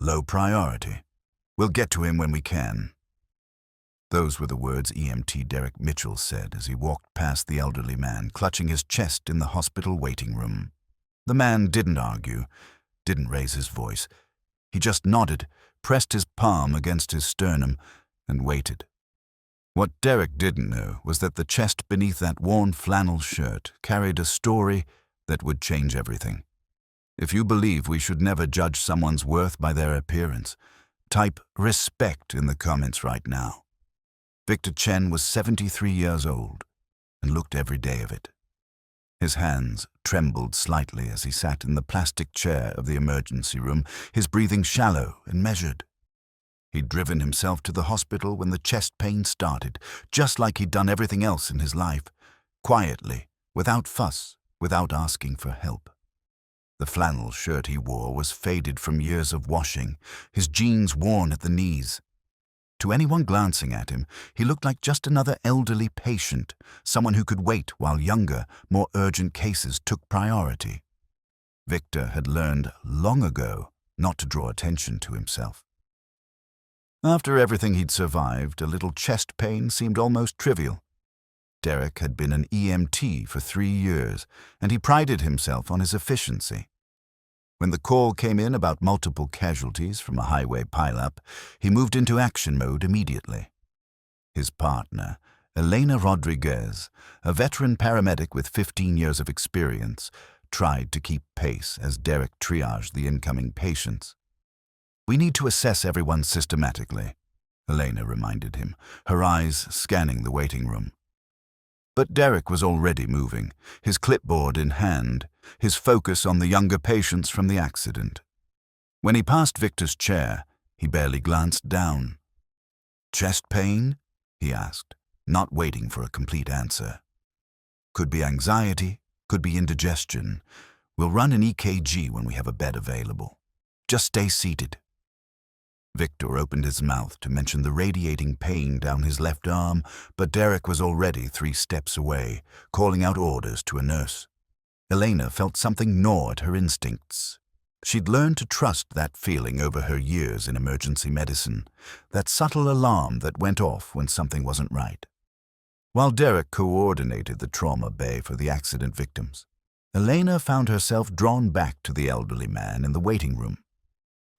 Low priority. We'll get to him when we can." Those were the words EMT Derek Mitchell said as he walked past the elderly man, clutching his chest in the hospital waiting room. The man didn't argue, didn't raise his voice. He just nodded, pressed his palm against his sternum, and waited. What Derek didn't know was that the chest beneath that worn flannel shirt carried a story that would change everything. If you believe we should never judge someone's worth by their appearance, type "respect" in the comments right now. Victor Chen was 73 years old and looked every day of it. His hands trembled slightly as he sat in the plastic chair of the emergency room, his breathing shallow and measured. He'd driven himself to the hospital when the chest pain started, just like he'd done everything else in his life, quietly, without fuss, without asking for help. The flannel shirt he wore was faded from years of washing, his jeans worn at the knees. To anyone glancing at him, he looked like just another elderly patient, someone who could wait while younger, more urgent cases took priority. Victor had learned long ago not to draw attention to himself. After everything he'd survived, a little chest pain seemed almost trivial. Derek had been an EMT for 3 years, and he prided himself on his efficiency. When the call came in about multiple casualties from a highway pileup, he moved into action mode immediately. His partner, Elena Rodriguez, a veteran paramedic with 15 years of experience, tried to keep pace as Derek triaged the incoming patients. "We need to assess everyone systematically," Elena reminded him, her eyes scanning the waiting room. But Derek was already moving, his clipboard in hand, his focus on the younger patients from the accident. When he passed Victor's chair, he barely glanced down. "Chest pain?" he asked, not waiting for a complete answer. "Could be anxiety, could be indigestion. We'll run an EKG when we have a bed available. Just stay seated." Victor opened his mouth to mention the radiating pain down his left arm, but Derek was already 3 steps away, calling out orders to a nurse. Elena felt something gnaw at her instincts. She'd learned to trust that feeling over her years in emergency medicine, that subtle alarm that went off when something wasn't right. While Derek coordinated the trauma bay for the accident victims, Elena found herself drawn back to the elderly man in the waiting room.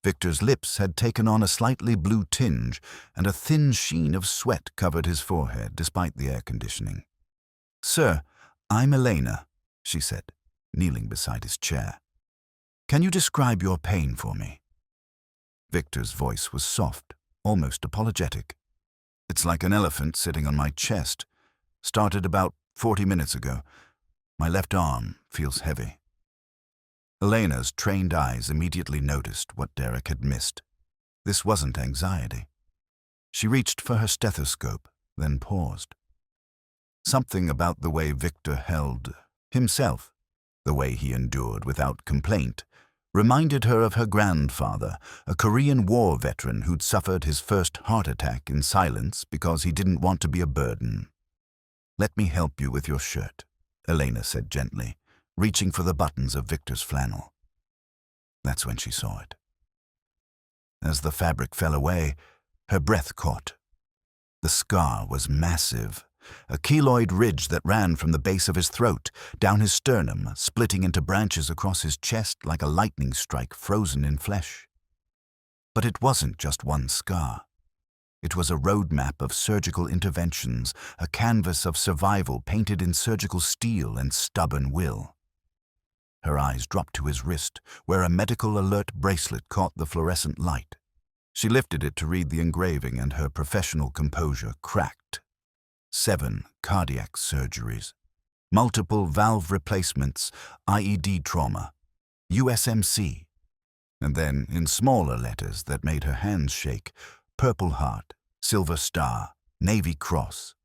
Victor's lips had taken on a slightly blue tinge, and a thin sheen of sweat covered his forehead despite the air conditioning. "Sir, I'm Elena," she said, kneeling beside his chair. "Can you describe your pain for me?" Victor's voice was soft, almost apologetic. "It's like an elephant sitting on my chest. Started about 40 minutes ago. My left arm feels heavy." Elena's trained eyes immediately noticed what Derek had missed. This wasn't anxiety. She reached for her stethoscope, then paused. Something about the way Victor held himself, the way he endured without complaint, reminded her of her grandfather, a Korean War veteran who'd suffered his first heart attack in silence because he didn't want to be a burden. "Let me help you with your shirt," Elena said gently, reaching for the buttons of Victor's flannel. That's when she saw it. As the fabric fell away, her breath caught. The scar was massive, a keloid ridge that ran from the base of his throat, down his sternum, splitting into branches across his chest like a lightning strike frozen in flesh. But it wasn't just one scar. It was a roadmap of surgical interventions, a canvas of survival painted in surgical steel and stubborn will. Her eyes dropped to his wrist, where a medical alert bracelet caught the fluorescent light. She lifted it to read the engraving, and her professional composure cracked. 7 cardiac surgeries, multiple valve replacements, IED trauma, USMC. And then, in smaller letters that made her hands shake, Purple Heart, Silver Star, Navy Cross.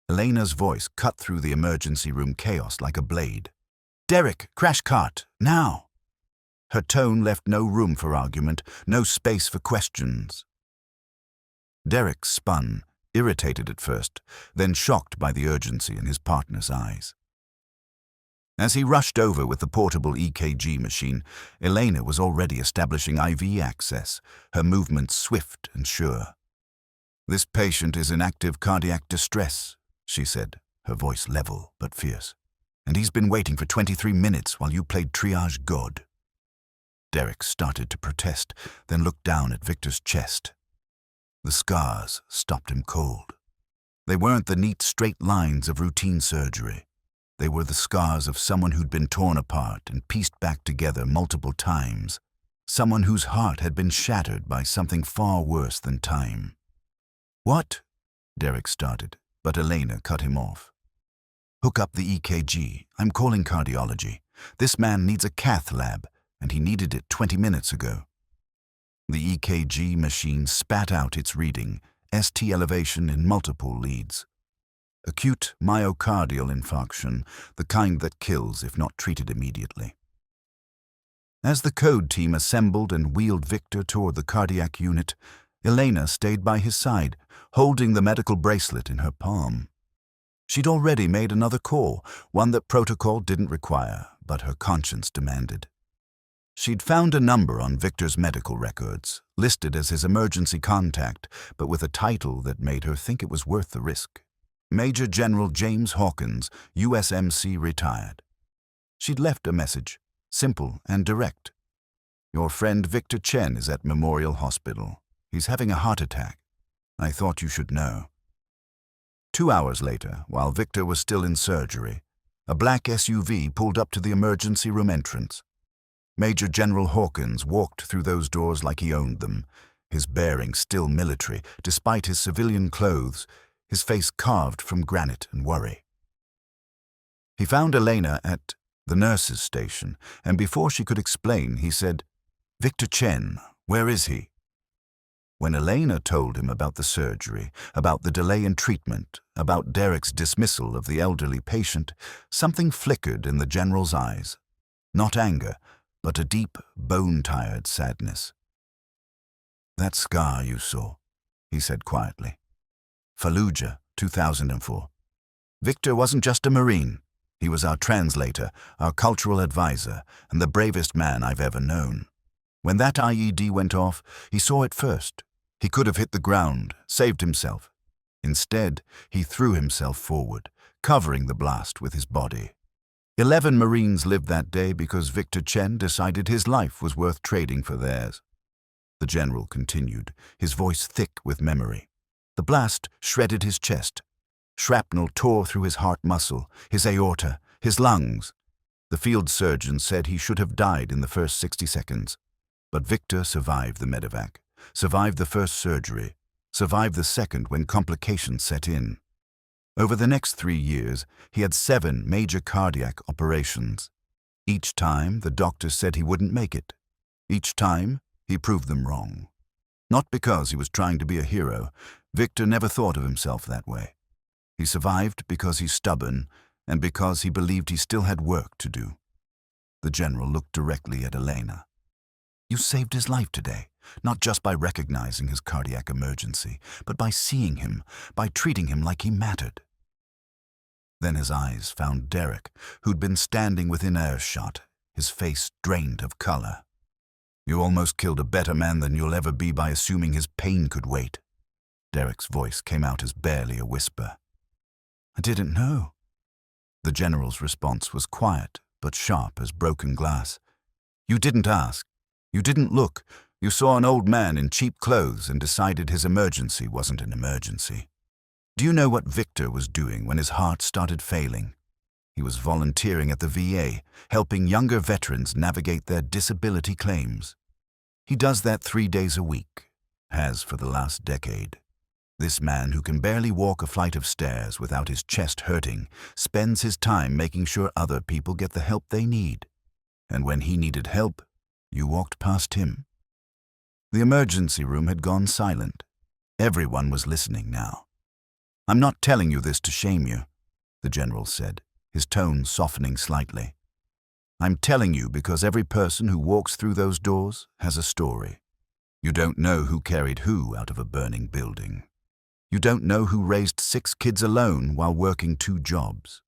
Elena's voice cut through the emergency room chaos like a blade. "Derek, crash cart, now!" Her tone left no room for argument, no space for questions. Derek spun, irritated at first, then shocked by the urgency in his partner's eyes. As he rushed over with the portable EKG machine, Elena was already establishing IV access, her movements swift and sure. "This patient is in active cardiac distress," she said, her voice level but fierce. "And he's been waiting for 23 minutes while you played triage god." Derek started to protest, then looked down at Victor's chest. The scars stopped him cold. They weren't the neat straight lines of routine surgery. They were the scars of someone who'd been torn apart and pieced back together multiple times. Someone whose heart had been shattered by something far worse than time. "What?" Derek started, but Elena cut him off. "Hook up the EKG. I'm calling cardiology. This man needs a cath lab, and he needed it 20 minutes ago." The EKG machine spat out its reading, ST elevation in multiple leads. Acute myocardial infarction, the kind that kills if not treated immediately. As the code team assembled and wheeled Victor toward the cardiac unit, Elena stayed by his side, holding the medical bracelet in her palm. She'd already made another call, one that protocol didn't require, but her conscience demanded. She'd found a number on Victor's medical records, listed as his emergency contact, but with a title that made her think it was worth the risk. Major General James Hawkins, USMC retired. She'd left a message, simple and direct. "Your friend Victor Chen is at Memorial Hospital. He's having a heart attack. I thought you should know." 2 hours later, while Victor was still in surgery, a black SUV pulled up to the emergency room entrance. Major General Hawkins walked through those doors like he owned them, his bearing still military, despite his civilian clothes, his face carved from granite and worry. He found Elena at the nurse's station, and before she could explain, he said, "Victor Chen, where is he?" When Elena told him about the surgery, about the delay in treatment, about Derek's dismissal of the elderly patient, something flickered in the general's eyes. Not anger, but a deep, bone-tired sadness. "That scar you saw," he said quietly. "Fallujah, 2004. Victor wasn't just a Marine. He was our translator, our cultural advisor, and the bravest man I've ever known. When that IED went off, he saw it first. He could have hit the ground, saved himself. Instead, he threw himself forward, covering the blast with his body. 11 Marines lived that day because Victor Chen decided his life was worth trading for theirs." The general continued, his voice thick with memory. "The blast shredded his chest. Shrapnel tore through his heart muscle, his aorta, his lungs. The field surgeon said he should have died in the first 60 seconds. But Victor survived the medevac, survived the first surgery, survived the second when complications set in. Over the next 3 years, he had 7 major cardiac operations. Each time, the doctors said he wouldn't make it. Each time, he proved them wrong. Not because he was trying to be a hero. Victor never thought of himself that way. He survived because he's stubborn and because he believed he still had work to do." The general looked directly at Elena. "You saved his life today, not just by recognizing his cardiac emergency, but by seeing him, by treating him like he mattered." Then his eyes found Derek, who'd been standing within earshot, his face drained of color. "You almost killed a better man than you'll ever be by assuming his pain could wait." Derek's voice came out as barely a whisper. "I didn't know." The general's response was quiet, but sharp as broken glass. "You didn't ask. You didn't look. You saw an old man in cheap clothes and decided his emergency wasn't an emergency. Do you know what Victor was doing when his heart started failing? He was volunteering at the VA, helping younger veterans navigate their disability claims. He does that 3 days a week, has for the last decade. This man, who can barely walk a flight of stairs without his chest hurting, spends his time making sure other people get the help they need. And when he needed help, you walked past him." The emergency room had gone silent. Everyone was listening now. "I'm not telling you this to shame you," the general said, his tone softening slightly. "I'm telling you because every person who walks through those doors has a story. You don't know who carried who out of a burning building. You don't know who raised 6 kids alone while working 2 jobs.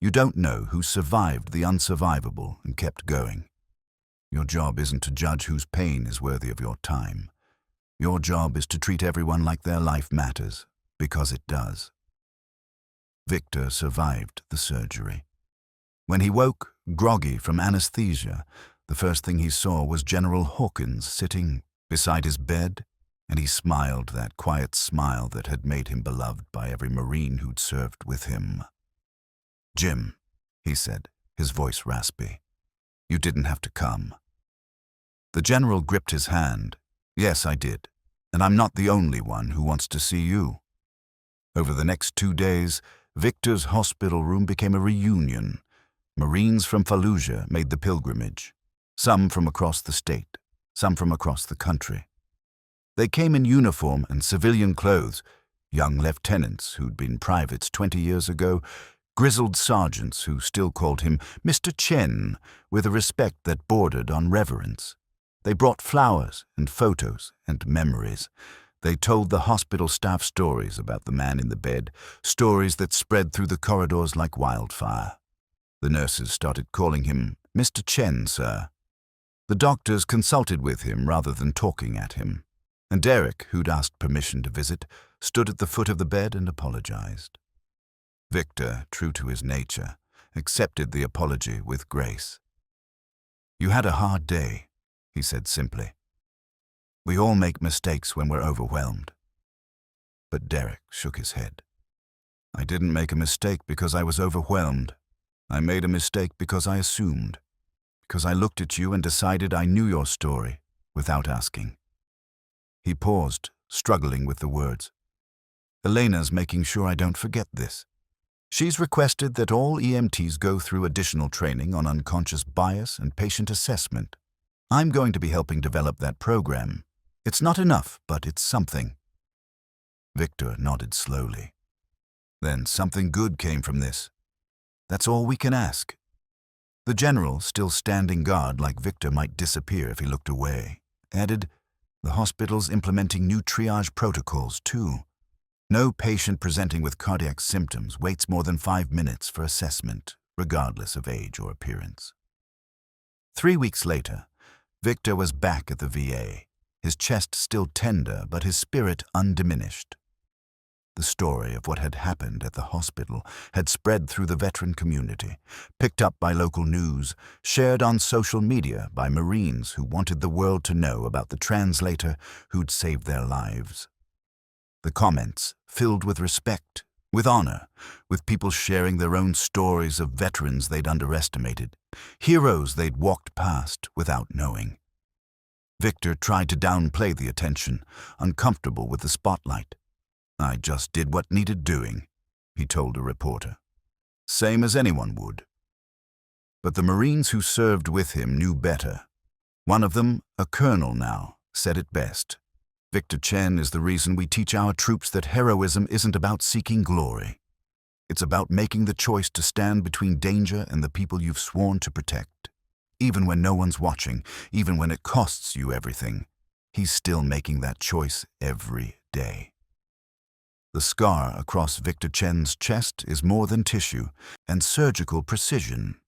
You don't know who survived the unsurvivable and kept going. Your job isn't to judge whose pain is worthy of your time. Your job is to treat everyone like their life matters, because it does. Victor survived the surgery. When he woke, groggy from anesthesia, the first thing he saw was General Hawkins sitting beside his bed, and he smiled that quiet smile that had made him beloved by every Marine who'd served with him. "Jim," he said, his voice raspy, "you didn't have to come." The general gripped his hand. "Yes, I did, and I'm not the only one who wants to see you." Over the next 2 days, Victor's hospital room became a reunion. Marines from Fallujah made the pilgrimage, some from across the state, some from across the country. They came in uniform and civilian clothes, young lieutenants who'd been privates 20 years ago, grizzled sergeants who still called him Mr. Chen with a respect that bordered on reverence. They brought flowers and photos and memories. They told the hospital staff stories about the man in the bed, stories that spread through the corridors like wildfire. The nurses started calling him Mr. Chen, sir. The doctors consulted with him rather than talking at him. And Derek, who'd asked permission to visit, stood at the foot of the bed and apologized. Victor, true to his nature, accepted the apology with grace. "You had a hard day," he said simply. "We all make mistakes when we're overwhelmed." But Derek shook his head. "I didn't make a mistake because I was overwhelmed. I made a mistake because I assumed, because I looked at you and decided I knew your story without asking." He paused, struggling with the words. "Elena's making sure I don't forget this. She's requested that all EMTs go through additional training on unconscious bias and patient assessment. I'm going to be helping develop that program. It's not enough, but it's something." Victor nodded slowly. "Then something good came from this. That's all we can ask." The general, still standing guard like Victor might disappear if he looked away, added, "The hospital's implementing new triage protocols, too. No patient presenting with cardiac symptoms waits more than 5 minutes for assessment, regardless of age or appearance." 3 weeks later, Victor was back at the VA, his chest still tender but his spirit undiminished. The story of what had happened at the hospital had spread through the veteran community, picked up by local news, shared on social media by Marines who wanted the world to know about the translator who'd saved their lives. The comments filled with respect, with honor, with people sharing their own stories of veterans they'd underestimated, heroes they'd walked past without knowing. Victor tried to downplay the attention, uncomfortable with the spotlight. "I just did what needed doing," he told a reporter. "Same as anyone would." But the Marines who served with him knew better. One of them, a colonel now, said it best. "Victor Chen is the reason we teach our troops that heroism isn't about seeking glory. It's about making the choice to stand between danger and the people you've sworn to protect. Even when no one's watching, even when it costs you everything, he's still making that choice every day." The scar across Victor Chen's chest is more than tissue and surgical precision.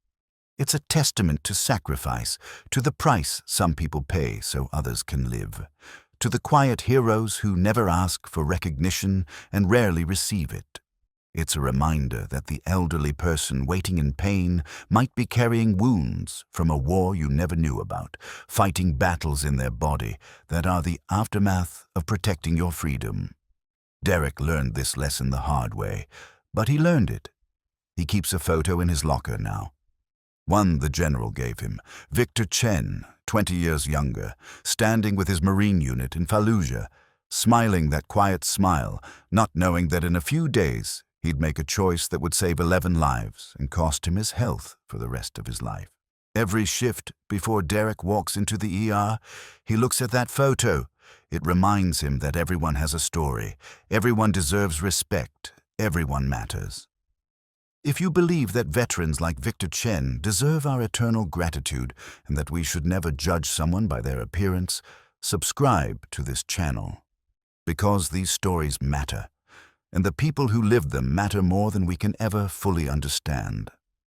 It's a testament to sacrifice, to the price some people pay so others can live, to the quiet heroes who never ask for recognition and rarely receive it. It's a reminder that the elderly person waiting in pain might be carrying wounds from a war you never knew about, fighting battles in their body that are the aftermath of protecting your freedom. Derek learned this lesson the hard way, but he learned it. He keeps a photo in his locker now. One the general gave him, Victor Chen, 20 years younger, standing with his Marine unit in Fallujah, smiling that quiet smile, not knowing that in a few days he'd make a choice that would save 11 lives and cost him his health for the rest of his life. Every shift before Derek walks into the ER, he looks at that photo. It reminds him that everyone has a story, everyone deserves respect, everyone matters. If you believe that veterans like Victor Chen deserve our eternal gratitude and that we should never judge someone by their appearance, subscribe to this channel. Because these stories matter, and the people who live them matter more than we can ever fully understand.